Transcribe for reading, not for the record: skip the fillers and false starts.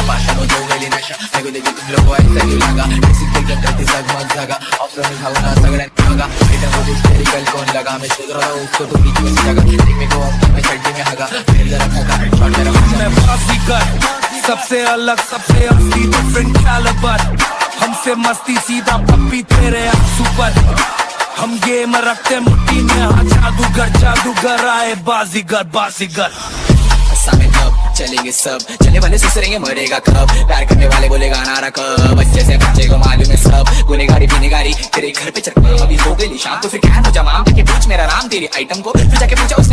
भाषा हो गेली नशा ऐकू दे की तुम लोक ऐसा घेऊ लागा डिसिप्लिन के प्रति जगमग जागा ऑफरोनी भावना सगळ्यांनी बघा इथं मुझे हिस्टेरिकल कोण लगा मैं सुधर रहा हूँ उसको तो बीच में जगह एक में को मैं छड्डी में हगा फिर जरा खगा शॉट मेरा मैं बाजीगर सबसे अलग सबसे असली डिफरेंट कैलिबर हमसे मस्ती सीधा पप्पी तेरे आंसू पर हम गेम रखते मुट्ठी में हाँ जादूगर आए बाजीगर बाजीगर सामने कब चलेंगे सब चलने वाले सुसरेंगे मरेगा कब प्यार करने वाले बोलेगा नारा कब बच्चे से बच्चे को मालूम है सब गुनेगारी पीनेगारी तेरे घर पे चक्कर अभी हो गई शाम तो फिर क्या हो जमाम जाके पूछ मेरा नाम तेरी आइटम को फिर जाके पूछा उसने